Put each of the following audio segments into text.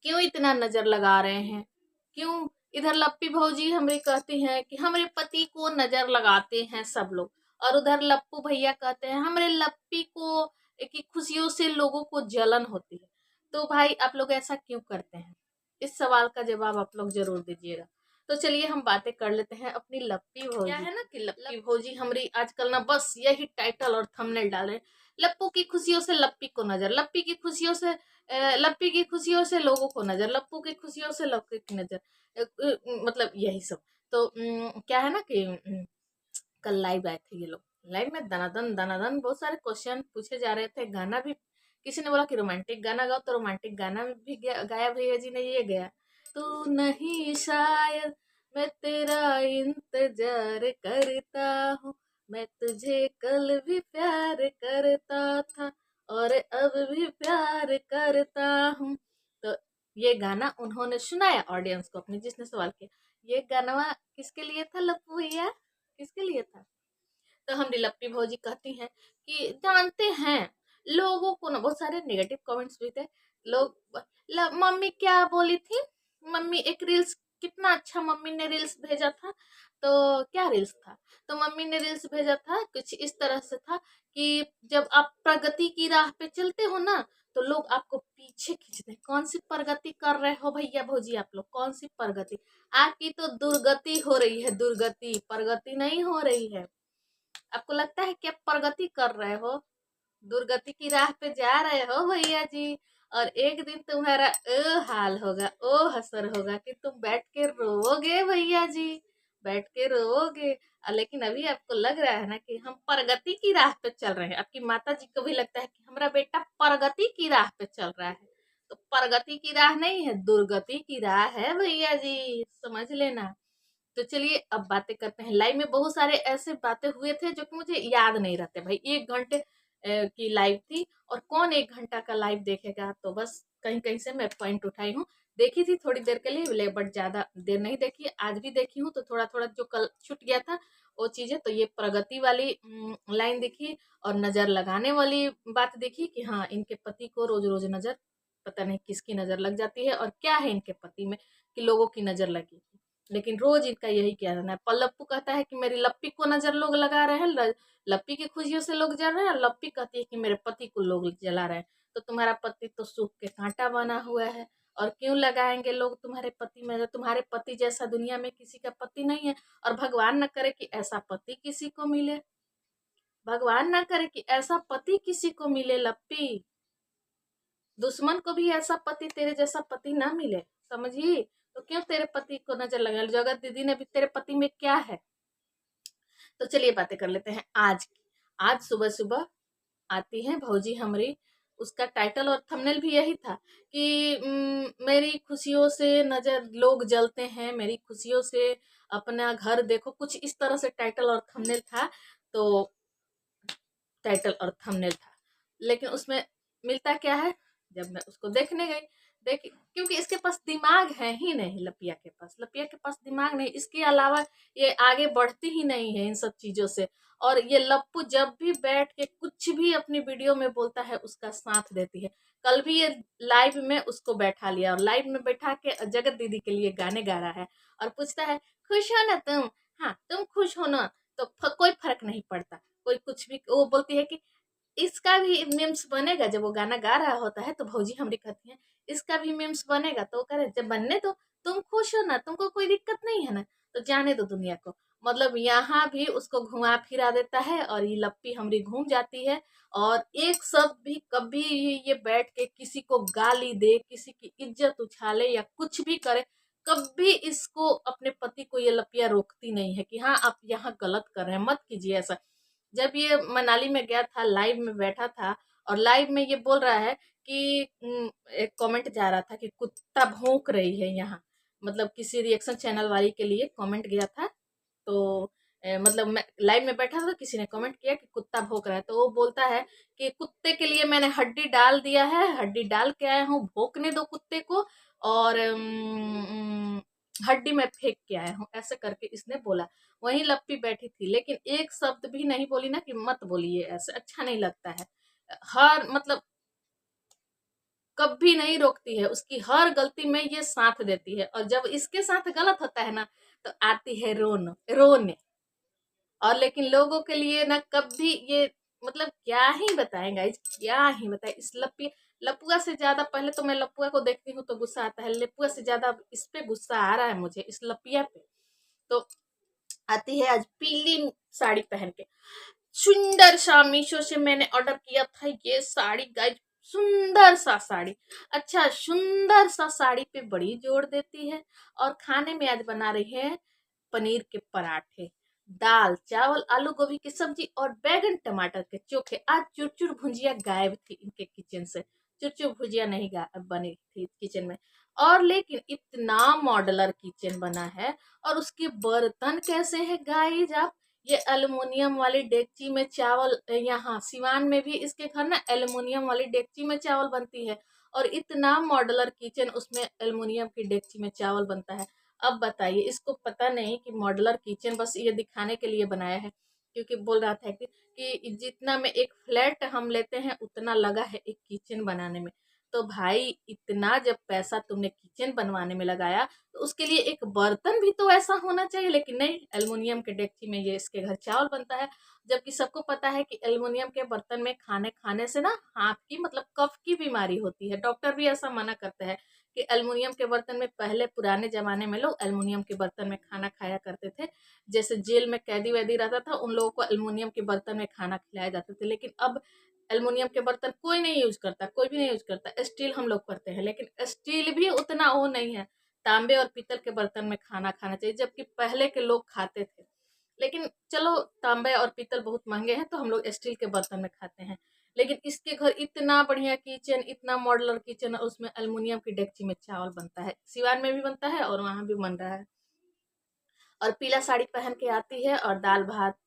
क्यों इतना नजर लगा रहे हैं? क्यों? इधर लप्पी भौजी हमें कहती हैं कि हमारे पति को नजर लगाते हैं सब लोग, और उधर लप्पू भैया कहते हैं हमारे लप्पी को की खुशियों से लोगों को जलन होती है। तो भाई आप लोग ऐसा क्यों करते हैं? इस सवाल का जवाब आप लोग जरूर दीजिएगा। तो चलिए हम बातें कर लेते हैं अपनी लप्पी भौजी। क्या है ना कि लप्पी भौजी हमारी आजकल ना बस यही टाइटल और थंबनेल डाले, लप्पू की खुशियों से लप्पी को नजर, लप्पी की खुशियों से लप्पी की खुशियों से लोगों को नजर, लप्पू की खुशियों से लप्पी की नजर, मतलब यही सब। तो क्या है ना कि कल लाइव आए थे ये लोग, लाइव में दनादन दनादन बहुत सारे क्वेश्चन पूछे जा रहे थे। गाना भी किसी ने बोला कि रोमांटिक गाना गाओ, तो रोमांटिक गाना भी गाया भैया जी ने, ये गया तू नहीं शायद मैं तेरा इंतजार करता हूँ, मैं तुझे कल भी प्यार करता था और अब भी प्यार करता हूँ। तो ये गाना उन्होंने सुनाया ऑडियंस को अपनी, जिसने सवाल किया ये गाना किसके लिए था लप्पू भैया, किसके लिए था? तो हम लप्पी भौजी कहती हैं कि जानते हैं लोगों को ना बहुत सारे नेगेटिव कमेंट्स भी थे। लोग मम्मी क्या बोली थी, मम्मी एक रील्स, कितना अच्छा मम्मी ने रील्स भेजा था। तो क्या रील्स था? तो मम्मी ने रील्स भेजा था कुछ इस तरह से था कि जब आप प्रगति की राह पे चलते हो ना, तो लोग आपको पीछे खींचते हैं। कौन सी प्रगति कर रहे हो भैया भौजी आप लोग, कौन सी प्रगति? आपकी तो दुर्गति हो रही है, दुर्गति, प्रगति नहीं हो रही है। आपको लगता है कि आप प्रगति कर रहे हो, दुर्गति की राह पे जा रहे हो भैया जी। और एक दिन तुम्हारा हाल होगा, ओ हसर होगा कि तुम बैठ के रोओगे भैया जी, बैठ के रोओगे। लेकिन अभी आपको लग रहा है ना कि हम प्रगति की राह पे चल रहे हैं। आपकी माता जी को भी लगता है कि हमारा बेटा प्रगति की राह पे चल रहा है। तो प्रगति की राह नहीं है, दुर्गति की राह है भैया जी, समझ लेना। तो चलिए अब बातें करते हैं। लाइव में बहुत सारे ऐसे बातें हुए थे जो कि मुझे याद नहीं रहते भाई। 1 घंटे की लाइव थी, और कौन 1 घंटा का लाइव देखेगा? तो बस कहीं कहीं से मैं पॉइंट उठाई हूँ। देखी थी थोड़ी देर के लिए, बट ज्यादा देर नहीं देखी। आज भी देखी हूँ तो थोड़ा थोड़ा जो कल छूट गया था वो चीजें। तो ये प्रगति वाली लाइन दिखी, और नजर लगाने वाली बात देखी कि हाँ इनके पति को रोज रोज नजर, पता नहीं किसकी नजर लग जाती है और क्या है इनके पति में कि लोगों की नजर लगी। लेकिन रोज इनका यही कहना है। पल्लप्पू कहता है कि मेरी लप्पी को नजर लोग लगा रहे हैं, लप्पी की खुशियों से लोग जल रहे हैं। लप्पी कहती है कि मेरे पति को लोग जला रहे हैं। तो तुम्हारा पति तो सूख के कांटा बना हुआ है, और क्यों लगाएंगे लोग तुम्हारे पति में? तुम्हारे पति जैसा दुनिया में किसी का पति नहीं है, और भगवान न करे कि ऐसा पति किसी को मिले, भगवान न करे कि ऐसा पति किसी को मिले। लप्पी, दुश्मन को भी ऐसा पति, तेरे जैसा पति ना मिले, समझी? तो क्यों तेरे पति को नजर लगा? जगत दीदी ने भी तेरे पति में क्या है? तो चलिए बातें कर लेते हैं आज की। आज सुबह सुबह आती है भौजी हमारी, उसका टाइटल और थंबनेल भी यही था कि मेरी खुशियों से नजर लोग जलते हैं, मेरी खुशियों से अपना घर देखो, कुछ इस तरह से टाइटल और थंबनेल था। तो टाइटल और थंबनेल था, लेकिन उसमें मिलता क्या है? जब मैं उसको देखने गई, देख, क्योंकि इसके पास दिमाग है ही नहीं, लपिया के पास, लपिया के पास दिमाग नहीं, इसके अलावा ये आगे बढ़ती ही नहीं है इन सब चीजों से। और ये लप्पू जब भी बैठ के कुछ भी अपनी वीडियो में बोलता है उसका साथ देती है। कल भी ये लाइव में उसको बैठा लिया, और लाइव में बैठा के जगत दीदी के लिए गाने गा रहा है, और पूछता है खुश हो ना तुम? हाँ तुम खुश हो ना? तो कोई फर्क नहीं पड़ता, कोई कुछ भी। वो बोलती है कि इसका भी मीम्स बनेगा। जब वो गाना गा रहा होता है तो भौजी हमारी कहती है इसका भी मीम्स बनेगा। तो वो कह रहे जब बनने दो, तुम खुश हो ना, तुमको कोई दिक्कत नहीं है ना, तो जाने दो दुनिया को। मतलब यहाँ भी उसको घुमा फिरा देता है, और ये लप्पी हमारी घूम जाती है। और एक शब्द भी कभी ये बैठ के किसी को गाली दे, किसी की इज्जत उछाले या कुछ भी करे, कभी इसको, अपने पति को ये लपिया रोकती नहीं है कि हाँ आप यहाँ गलत कर रहे हैं, मत कीजिए ऐसा। जब ये मनाली में गया था, लाइव में बैठा था, और लाइव में ये बोल रहा है कि एक कमेंट जा रहा था कि कुत्ता भौंक रही है यहाँ, मतलब किसी रिएक्शन चैनल वाली के लिए कमेंट गया था। तो मतलब मैं लाइव में बैठा था तो किसी ने कमेंट किया कि कुत्ता भौंक रहा है, तो वो बोलता है कि कुत्ते के लिए मैंने हड्डी डाल दिया है, हड्डी डाल के आया हूँ, भौंकने दो कुत्ते को, और हड्डी में फेंक के आया हूँ, ऐसे करके इसने बोला। वहीं लप्पी बैठी थी, लेकिन एक शब्द भी नहीं बोली ना कि मत बोलिए ऐसे, अच्छा नहीं लगता है। हर मतलब कभी नहीं रोकती है, उसकी हर गलती में ये साथ देती है, और जब इसके साथ गलत होता है ना तो आती है रोने। और लेकिन लोगों के लिए ना कभी ये, मतलब क्या ही बताएं गाइज, क्या ही बताएं। इस लपुआ से ज्यादा, पहले तो मैं लपुआ को देखती हूँ तो गुस्सा आता है, लपुआ से ज्यादा अब इस पे गुस्सा आ रहा है मुझे, इस लपिया पे। तो आती है आज पीली साड़ी पहन के, सुंदर सा मीशो से मैंने ऑर्डर किया था ये साड़ी गाइज, सुंदर सा साड़ी। अच्छा, सुंदर सा साड़ी पे बड़ी जोर देती है। और खाने में आज बना रही है पनीर के पराठे, दाल चावल आलू गोभी की सब्जी और बैगन टमाटर के चोखे। आज चुरचुर भुजिया गायब थी इनके किचन से, चुरचुर भुजिया नहीं बनी थी किचन में। और लेकिन इतना मॉडलर किचन बना है, और उसके बर्तन कैसे हैं गाइज आप, ये एल्युमिनियम वाली डेगची में चावल, यहाँ सिवान में भी इसके घर ना एल्युमिनियम वाली डेगची में चावल बनती है, और इतना मॉडलर किचन, उसमें एल्युमिनियम की डेगची में चावल बनता है। अब बताइए, इसको पता नहीं कि मॉडलर किचन बस ये दिखाने के लिए बनाया है, क्योंकि बोल रहा था कि जितना में एक फ्लैट हम लेते हैं उतना लगा है एक किचन बनाने में। तो भाई इतना जब पैसा तुमने किचन बनवाने में लगाया तो उसके लिए एक बर्तन भी तो ऐसा होना चाहिए, लेकिन नहीं, एल्युमिनियम के डेगची में ये इसके घर चावल बनता है। जबकि सबको पता है कि एल्युमिनियम के बर्तन में खाने खाने से ना हाथ की, मतलब कफ की बीमारी होती है, डॉक्टर भी ऐसा मना करते हैं कि एल्युमिनियम के बर्तन में, पहले पुराने जमाने में लोग एल्युमिनियम के बर्तन में खाना खाया करते थे। जैसे जेल में कैदी वैदी रहता था, उन लोगों को एल्युमिनियम के बर्तन में खाना खिलाए जाते थे। लेकिन अब एल्युमिनियम के बर्तन कोई नहीं यूज करता, कोई भी नहीं यूज करता, स्टील हम लोग करते हैं, लेकिन स्टील भी उतना वो नहीं है। तांबे और पीतल के बर्तन में खाना खाना चाहिए, जबकि पहले के लोग खाते थे। लेकिन चलो, तांबे और पीतल बहुत महंगे हैं तो हम लोग स्टील के बर्तन में खाते हैं। लेकिन इसके घर इतना बढ़िया किचन, इतना मॉडलर किचन, और उसमें एल्युमिनियम की डेगची में चावल बनता है, सिवान में भी बनता है और वहां भी बन रहा है। और पीला साड़ी पहन के आती है, और दाल भात,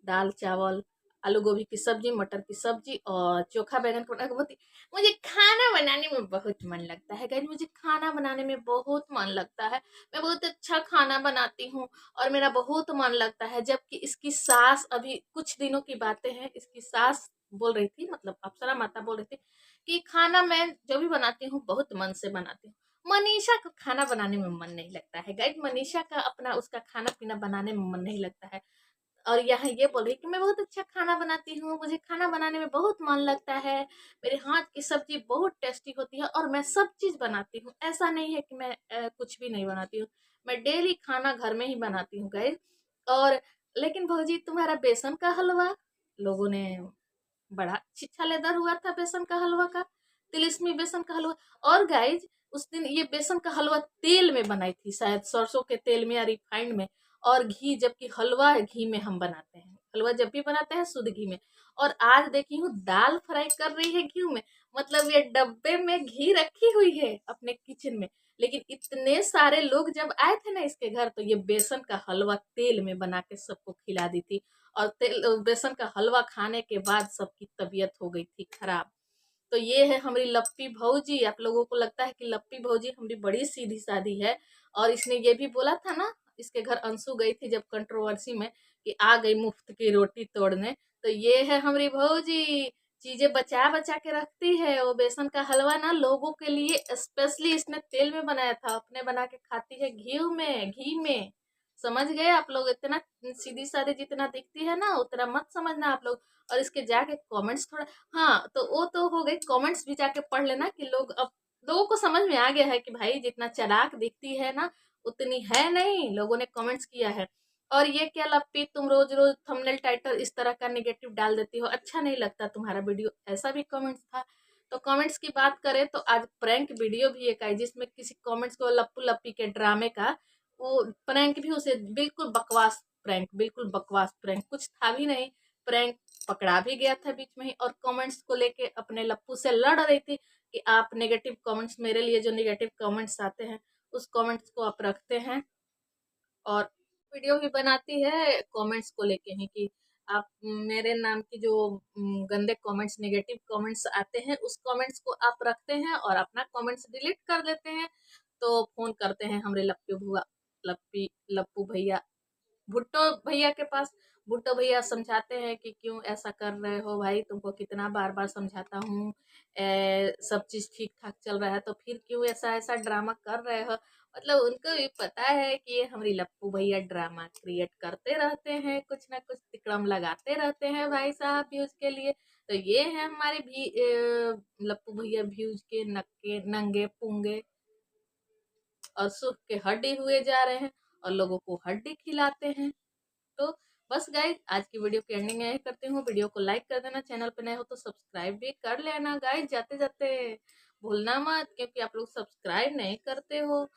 दाल चावल आलू गोभी की सब्जी, मटर की सब्जी और चोखा बैगन का बहुत। मुझे खाना बनाने में बहुत मन लगता है गाइस, मुझे खाना बनाने में बहुत मन लगता है। मैं बहुत अच्छा खाना बनाती हूँ, और मेरा बहुत मन लगता है। जबकि इसकी सास, अभी कुछ दिनों की बातें हैं, इसकी सास बोल रही थी, मतलब अप्सरा माता बोल रही थी कि खाना मैं जो भी बनाती हूँ बहुत मन से बनाती हूँ। मनीषा का खाना बनाने में मन नहीं लगता है गाइस, मनीषा का अपना उसका खाना पीना बनाने में मन नहीं लगता है। और यहाँ ये बोल रही कि मैं बहुत अच्छा खाना बनाती हूँ, मुझे खाना बनाने में बहुत मन लगता है, मेरे हाथ की सब्जी बहुत टेस्टी होती है, और मैं सब चीज बनाती हूँ। ऐसा नहीं है कि मैं कुछ भी नहीं बनाती हूँ, मैं डेली खाना घर में ही बनाती हूँ गाइस। और लेकिन भौजी तुम्हारा बेसन का हलवा, लोगों ने बड़ा छिछालेदार हुआ था बेसन का हलवा का, तिलिस्मी बेसन का हलवा। और गाइज उस दिन ये बेसन का हलवा तेल में बनाई थी, शायद सरसों के तेल में या रिफाइंड में, और घी, जबकि हलवा घी में हम बनाते हैं, हलवा जब भी बनाते हैं शुद्ध घी में। और आज देखी हूँ दाल फ्राई कर रही है घी में, मतलब ये डब्बे में घी रखी हुई है अपने किचन में। लेकिन इतने सारे लोग जब आए थे ना इसके घर, तो ये बेसन का हलवा तेल में बना के सबको खिला दी थी। और तेल बेसन का हलवा खाने के बाद सबकी तबीयत हो गई थी खराब। तो ये है हमारी लप्पी भौजी। आप लोगों को लगता है कि लप्पी भौजी हमारी बड़ी सीधी सादी है, और इसने ये भी बोला था ना, इसके घर अंशु गई थी जब कंट्रोवर्सी में, कि आ गई मुफ्त की रोटी तोड़ने। तो ये है हमारी भौजी, चीजें बचा बचा के रखती है। वो बेसन का हलवा ना लोगों के लिए स्पेशली इसने तेल में बनाया था, अपने बना के खाती है घी में। समझ गए आप लोग, इतना सीधी सादी जितना दिखती है ना उतना मत समझना आप लोग। और इसके जाके कमेंट्स थोड़ा, हाँ तो वो तो हो गई, कमेंट्स भी जाके पढ़ लेना कि लोग, अब लोगों को समझ में आ गया है कि भाई जितना चालाक दिखती है ना उतनी है नहीं, लोगों ने कमेंट्स किया है। और ये क्या लप्पी, तुम रोज रोज थंबनेल टाइटल इस तरह का नेगेटिव डाल देती हो, अच्छा नहीं लगता तुम्हारा वीडियो, ऐसा भी कमेंट्स था। तो कमेंट्स की बात करें तो आज प्रैंक वीडियो भी एक आई, जिसमें किसी कमेंट्स को लप्पू लप्पी के ड्रामे का, वो प्रैंक भी उसे बिल्कुल बकवास प्रैंक, बिल्कुल बकवास प्रैंक, कुछ था भी नहीं। प्रैंक पकड़ा भी गया था बीच में ही, और कमेंट्स को लेके अपने लप्पू से लड़ रही थी कि आप नेगेटिव कमेंट्स, मेरे लिए जो नेगेटिव कमेंट्स आते हैं उस कमेंट्स को आप रखते हैं। और वीडियो भी बनाती है कमेंट्स को लेके ही, कि आप मेरे नाम की जो गंदे कमेंट्स, नेगेटिव कमेंट्स आते हैं उस कमेंट्स को आप रखते हैं और अपना कमेंट्स डिलीट कर देते हैं। तो फोन करते हैं हमारे लप्पू भुआ, लप्पी लप्पू भैया, भुट्टो भैया के पास। भुट्टो भैया समझाते हैं कि क्यों ऐसा कर रहे हो भाई, तुमको कितना बार बार समझाता हूँ, सब चीज ठीक ठाक चल रहा है तो फिर क्यों ऐसा ऐसा ड्रामा कर रहे हो। मतलब उनको भी पता है कि ये हमारी लप्पू भैया ड्रामा क्रिएट करते रहते हैं, कुछ ना कुछ तिकड़म लगाते रहते हैं भाई साहब व्यूज के लिए। तो ये है हमारे भी लप्पू भैया व्यूज के नक्के नंगे पुंगे और सूख के हड्डी हुए जा रहे हैं और लोगों को हड्डी खिलाते हैं। तो बस गाइज आज की वीडियो की एंडिंग यही करती हूँ। वीडियो को लाइक कर देना, चैनल पे नए हो तो सब्सक्राइब भी कर लेना गाइज, जाते जाते भूलना मत, क्योंकि आप लोग सब्सक्राइब नहीं करते हो।